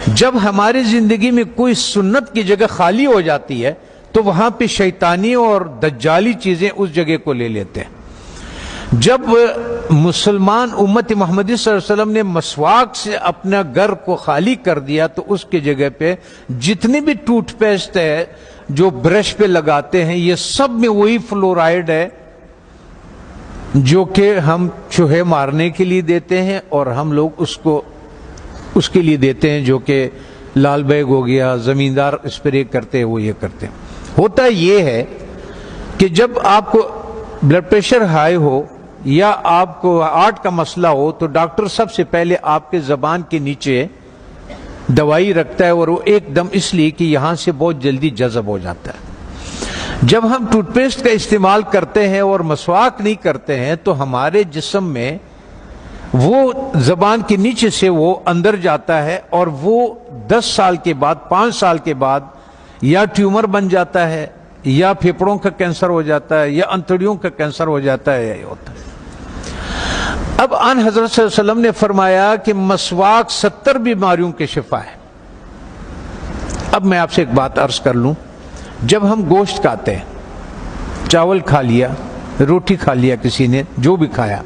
جب ہماری زندگی میں کوئی سنت کی جگہ خالی ہو جاتی ہے تو وہاں پہ شیطانی اور دجالی چیزیں اس جگہ کو لے لیتے ہیں۔ جب مسلمان امت محمدی صلی اللہ علیہ وسلم نے مسواک سے اپنا گھر کو خالی کر دیا تو اس کی جگہ پہ جتنی بھی ٹوتھ پیسٹ ہے جو برش پہ لگاتے ہیں یہ سب میں وہی فلورائڈ ہے جو کہ ہم چوہے مارنے کے لیے دیتے ہیں، اور ہم لوگ اس کے لیے دیتے ہیں جو کہ لال بیگ ہو گیا، زمیندار اسپرے کرتے ہیں وہ یہ کرتے ہیں۔ ہوتا یہ ہے کہ جب آپ کو بلڈ پریشر ہائی ہو یا آپ کو ہارٹ کا مسئلہ ہو تو ڈاکٹر سب سے پہلے آپ کے زبان کے نیچے دوائی رکھتا ہے، اور وہ ایک دم اس لیے کہ یہاں سے بہت جلدی جذب ہو جاتا ہے۔ جب ہم ٹوتھ پیسٹ کا استعمال کرتے ہیں اور مسواک نہیں کرتے ہیں تو ہمارے جسم میں وہ زبان کے نیچے سے وہ اندر جاتا ہے، اور وہ 10 سال کے بعد 5 سال کے بعد یا ٹیومر بن جاتا ہے یا پھیپڑوں کا کینسر ہو جاتا ہے یا انتڑیوں کا کینسر ہو جاتا ہے، یہ ہوتا ہے۔ اب آن حضرت صلی اللہ علیہ وسلم نے فرمایا کہ مسواک 70 بیماریوں کے شفا ہے۔ اب میں آپ سے ایک بات عرض کر لوں، جب ہم گوشت کھاتے ہیں، چاول کھا لیا، روٹی کھا لیا، کسی نے جو بھی کھایا،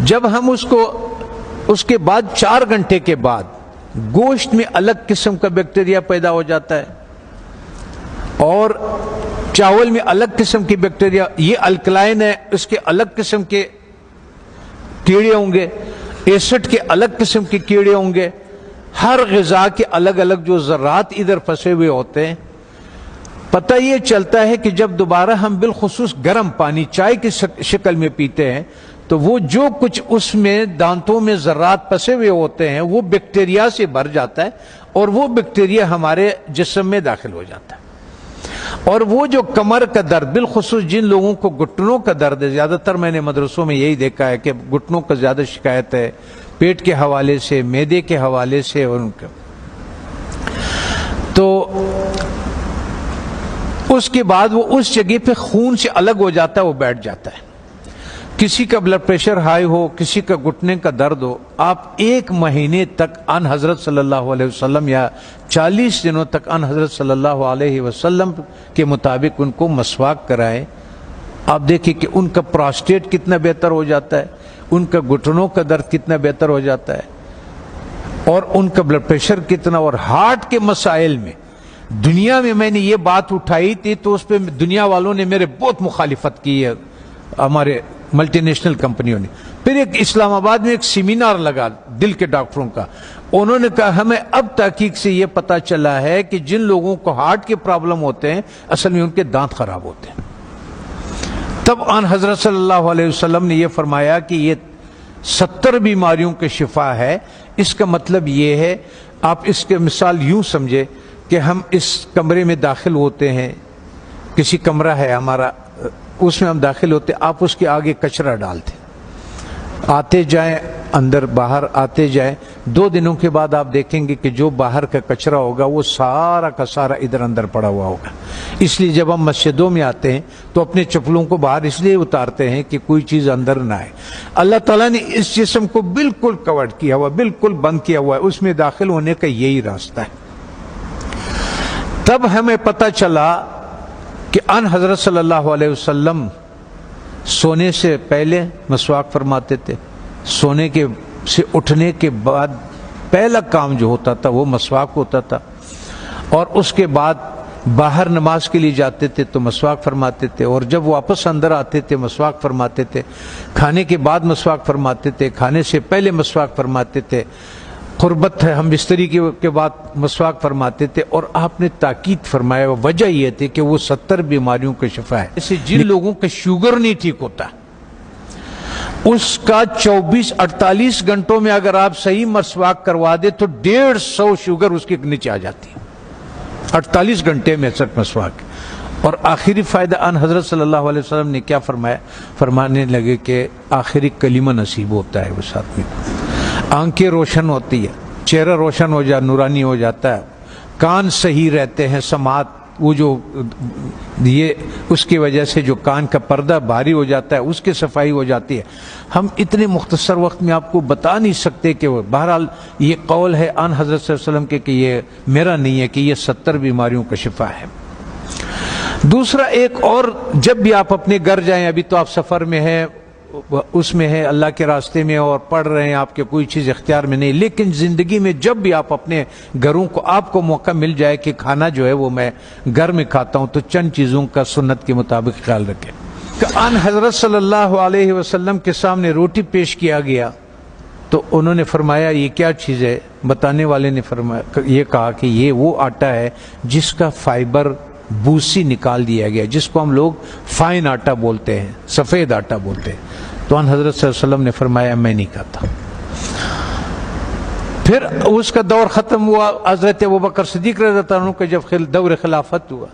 جب ہم اس کے بعد 4 گھنٹے کے بعد گوشت میں الگ قسم کا بیکٹیریا پیدا ہو جاتا ہے اور چاول میں الگ قسم کی بیکٹیریا، یہ الکلائن ہے، اس کے الگ قسم کے کیڑے ہوں گے، ایسڈ کے الگ قسم کے کیڑے ہوں گے، ہر غذا کے الگ الگ جو ذرات ادھر پھنسے ہوئے ہوتے ہیں۔ پتہ یہ چلتا ہے کہ جب دوبارہ ہم بالخصوص گرم پانی چائے کی شکل میں پیتے ہیں تو وہ جو کچھ اس میں دانتوں میں ذرات پھنسے ہوئے ہوتے ہیں وہ بیکٹیریا سے بھر جاتا ہے، اور وہ بیکٹیریا ہمارے جسم میں داخل ہو جاتا ہے۔ اور وہ جو کمر کا درد، بالخصوص جن لوگوں کو گھٹنوں کا درد ہے، زیادہ تر میں نے مدرسوں میں یہی دیکھا ہے کہ گھٹنوں کا زیادہ شکایت ہے، پیٹ کے حوالے سے، معدے کے حوالے سے، اور ان کا تو اس کے بعد وہ اس جگہ پہ خون سے الگ ہو جاتا ہے، وہ بیٹھ جاتا ہے۔ کسی کا بلڈ پریشر ہائی ہو، کسی کا گھٹنے کا درد ہو، آپ 1 مہینے تک ان حضرت صلی اللہ علیہ وسلم یا 40 دنوں تک ان حضرت صلی اللہ علیہ وسلم کے مطابق ان کو مسواک کرائیں۔ آپ دیکھیں کہ ان کا پراسٹیٹ کتنا بہتر ہو جاتا ہے، ان کا گھٹنوں کا درد کتنا بہتر ہو جاتا ہے، اور ان کا بلڈ پریشر کتنا، اور ہارٹ کے مسائل میں دنیا میں نے یہ بات اٹھائی تھی تو اس پہ دنیا والوں نے میرے بہت مخالفت کی ہے، ہمارے ملٹی نیشنل کمپنیوں نے۔ پھر ایک اسلام آباد میں ایک سیمینار لگا دل کے ڈاکٹروں کا، انہوں نے کہا ہمیں اب تحقیق سے یہ پتا چلا ہے کہ جن لوگوں کو ہارٹ کے پرابلم ہوتے ہیں اصل میں ان کے دانت خراب ہوتے ہیں۔ تب آن حضرت صلی اللہ علیہ وسلم نے یہ فرمایا کہ یہ 70 بیماریوں کے شفا ہے۔ اس کا مطلب یہ ہے، آپ اس کے مثال یوں سمجھے کہ ہم اس کمرے میں داخل ہوتے ہیں، کسی کمرہ ہے ہمارا، اس میں ہم داخل ہوتے، آپ اس کے آگے کچرا ڈالتے، آتے جائیں اندر باہر آتے جائیں، 2 دنوں کے بعد آپ دیکھیں گے کہ جو باہر کا کچرا ہوگا وہ سارا کا سارا ادھر اندر پڑا ہوا ہوگا۔ اس لیے جب ہم مسجدوں میں آتے ہیں تو اپنے چپلوں کو باہر اس لیے اتارتے ہیں کہ کوئی چیز اندر نہ آئے۔ اللہ تعالیٰ نے اس جسم کو بالکل کورڈ کیا ہوا، بالکل بند کیا ہوا ہے، اس میں داخل ہونے کا یہی راستہ ہے۔ تب ہمیں پتہ چلا کہ ان حضرت صلی اللہ علیہ وسلم سونے سے پہلے مسواک فرماتے تھے، سونے کے سے اٹھنے کے بعد پہلا کام جو ہوتا تھا وہ مسواک ہوتا تھا، اور اس کے بعد باہر نماز کے لیے جاتے تھے تو مسواک فرماتے تھے، اور جب واپس اندر آتے تھے مسواک فرماتے تھے، کھانے کے بعد مسواک فرماتے تھے، کھانے سے پہلے مسواک فرماتے تھے، قربت ہے ہم بستری کے بعد مسواک فرماتے تھے۔ اور آپ نے تاکید فرمایا، وجہ یہ تھی کہ وہ 70 بیماریوں کا شفا ہے۔ جیسے جن لوگوں کا شوگر نہیں ٹھیک ہوتا، اس کا 24-48 گھنٹوں میں اگر آپ صحیح مسواک کروا دے تو 150 شوگر اس کے نیچے آ جاتی ہے، 48 گھنٹے میں صرف مسواک۔ اور آخری فائدہ ان حضرت صلی اللہ علیہ وسلم نے کیا فرمایا؟ فرمانے لگے کہ آخری کلمہ نصیب ہوتا ہے اس آدمی کو، آنکھیں روشن ہوتی ہے، چہرہ روشن ہو جاتا، نورانی ہو جاتا ہے، کان صحیح رہتے ہیں، سماعت وہ جو یہ اس کی وجہ سے جو کان کا پردہ بھاری ہو جاتا ہے اس کی صفائی ہو جاتی ہے. ہم اتنے مختصر وقت میں آپ کو بتا نہیں سکتے کہ وہ بہرحال یہ قول ہے آن حضرت صلی اللہ علیہ وسلم کے کہ یہ میرا نہیں ہے کہ یہ 70 بیماریوں کا شفا ہے. دوسرا ایک اور، جب بھی آپ اپنے گھر جائیں، ابھی تو آپ سفر میں ہیں، اس میں ہے اللہ کے راستے میں اور پڑھ رہے ہیں، آپ کے کوئی چیز اختیار میں نہیں، لیکن زندگی میں جب بھی آپ اپنے گھروں کو آپ کو موقع مل جائے کہ کھانا جو ہے وہ میں گھر میں کھاتا ہوں، تو چند چیزوں کا سنت کے مطابق خیال رکھیں. ان حضرت صلی اللہ علیہ وسلم کے سامنے روٹی پیش کیا گیا تو انہوں نے فرمایا یہ کیا چیز ہے؟ بتانے والے نے فرمایا، یہ کہا کہ یہ وہ آٹا ہے جس کا فائبر بوسی نکال دیا گیا، جس کو ہم لوگ فائن آٹا بولتے ہیں، سفید آٹا بولتے ہیں. تو ان حضرت صلی اللہ علیہ وسلم نے فرمایا میں نہیں کھاتا. پھر اس کا دور ختم ہوا. حضرت ابوبکر صدیق رضی اللہ عنہ کا جب دور خلافت ہوا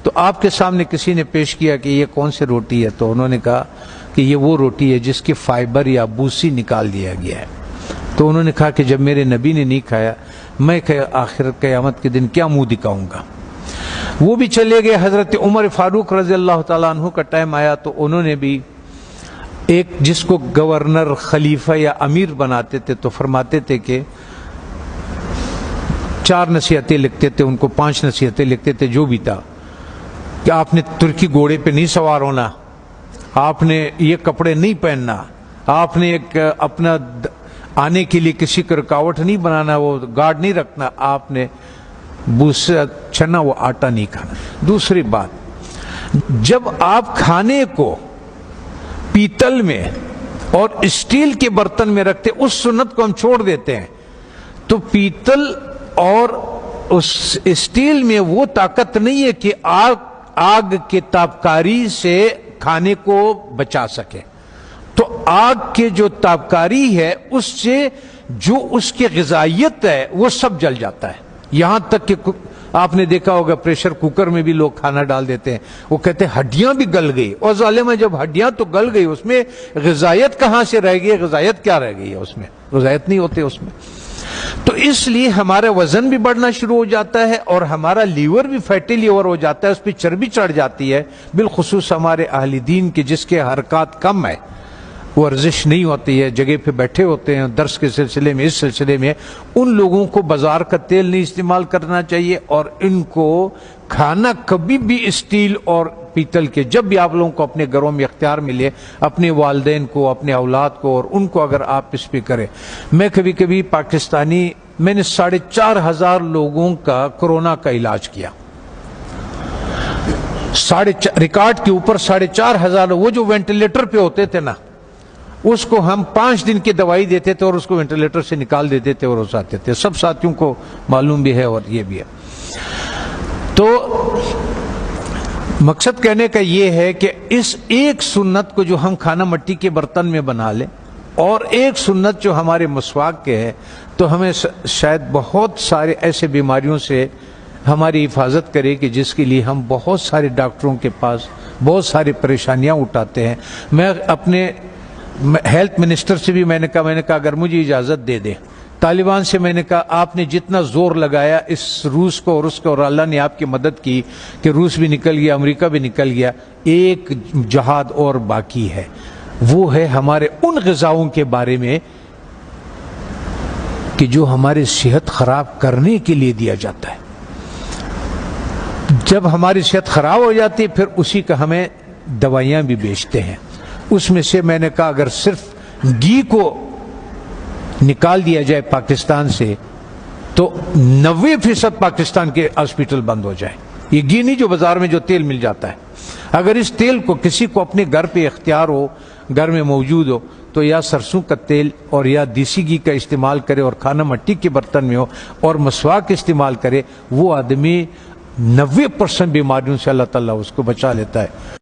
تو آپ کے سامنے کسی نے پیش کیا کہ یہ کون سی روٹی ہے؟ تو انہوں نے کہا کہ یہ وہ روٹی ہے جس کی فائبر یا بوسی نکال دیا گیا ہے. تو انہوں نے کہا کہ جب میرے نبی نے نہیں کھایا، میں آخر قیامت کے دن کیا منہ دکھاؤں گا؟ وہ بھی چلے گئے. حضرت عمر فاروق رضی اللہ تعالیٰ عنہ کا ٹائم آیا تو انہوں نے بھی ایک جس کو گورنر، خلیفہ یا امیر بناتے تھے تو فرماتے تھے کہ 4 نصیحتیں لکھتے تھے، ان کو 5 نصیحتیں لکھتے تھے، جو بھی تھا کہ آپ نے ترکی گھوڑے پہ نہیں سوار ہونا، آپ نے یہ کپڑے نہیں پہننا، آپ نے ایک اپنا آنے کے لیے کسی کو رکاوٹ نہیں بنانا، وہ گارڈ نہیں رکھنا، آپ نے بوسا چھنا وہ آٹا نہیں کھانا. دوسری بات، جب آپ کھانے کو پیتل میں اور اسٹیل کے برتن میں رکھتے، اس سنت کو ہم چھوڑ دیتے ہیں. تو پیتل اور اس اسٹیل میں وہ طاقت نہیں ہے کہ آگ کے تابکاری سے کھانے کو بچا سکے. تو آگ کے جو تابکاری ہے اس سے جو اس کی غذائیت ہے وہ سب جل جاتا ہے. یہاں تک کہ آپ نے دیکھا ہوگا پریشر کوکر میں بھی لوگ کھانا ڈال دیتے ہیں، وہ کہتے ہیں ہڈیاں بھی گل گئی. اور ظالمہ جب ہڈیاں تو گل گئی، اس میں غذائیت کہاں سے رہ گئی؟ غذائیت کیا رہ گئی ہے اس میں؟ غذائیت نہیں ہوتے اس میں. تو اس لیے ہمارا وزن بھی بڑھنا شروع ہو جاتا ہے اور ہمارا لیور بھی فیٹی لیور ہو جاتا ہے، اس پہ چربی چڑھ جاتی ہے. بالخصوص ہمارے اہل دین کے جس کے حرکات کم ہے، ورزش نہیں ہوتی ہے، جگہ پہ بیٹھے ہوتے ہیں درس کے سلسلے میں، اس سلسلے میں ان لوگوں کو بازار کا تیل نہیں استعمال کرنا چاہیے. اور ان کو کھانا کبھی بھی اسٹیل اور پیتل کے، جب بھی آپ لوگوں کو اپنے گھروں میں اختیار ملے، اپنے والدین کو، اپنے اولاد کو اور ان کو اگر آپ اس پہ کریں. میں کبھی کبھی پاکستانی، میں نے 4,500 لوگوں کا کورونا کا علاج کیا، ریکارڈ کے اوپر 4,500. وہ جو وینٹیلیٹر پہ ہوتے تھے نا، اس کو ہم 5 دن کی دوائی دیتے تھے اور اس کو وینٹیلیٹر سے نکال دیتے تھے اور اس آتے تھے. سب ساتھیوں کو معلوم بھی ہے اور یہ بھی ہے. تو مقصد کہنے کا یہ ہے کہ اس ایک سنت کو جو ہم کھانا مٹی کے برتن میں بنا لیں، اور ایک سنت جو ہمارے مسواک کے ہے، تو ہمیں شاید بہت سارے ایسے بیماریوں سے ہماری حفاظت کرے کہ جس کے لیے ہم بہت سارے ڈاکٹروں کے پاس بہت ساری پریشانیاں اٹھاتے ہیں. میں اپنے ہیلتھ منسٹر سے بھی میں نے کہا اگر مجھے اجازت دے دیں، طالبان سے میں نے کہا آپ نے جتنا زور لگایا اس روس کو اور اس کو، اور اللہ نے آپ کی مدد کی کہ روس بھی نکل گیا، امریکہ بھی نکل گیا، ایک جہاد اور باقی ہے. وہ ہے ہمارے ان غذاؤں کے بارے میں کہ جو ہماری صحت خراب کرنے کے لیے دیا جاتا ہے. جب ہماری صحت خراب ہو جاتی ہے پھر اسی کا ہمیں دوائیاں بھی بیچتے ہیں. اس میں سے میں نے کہا اگر صرف گھی کو نکال دیا جائے پاکستان سے تو 90% پاکستان کے ہاسپٹل بند ہو جائے. یہ گھی نہیں جو بازار میں جو تیل مل جاتا ہے. اگر اس تیل کو کسی کو اپنے گھر پہ اختیار ہو، گھر میں موجود ہو، تو یا سرسوں کا تیل اور یا دیسی گھی کا استعمال کرے اور کھانا مٹی کے برتن میں ہو اور مسواک استعمال کرے. وہ آدمی 90% بیماریوں سے اللہ تعالیٰ اس کو بچا لیتا ہے.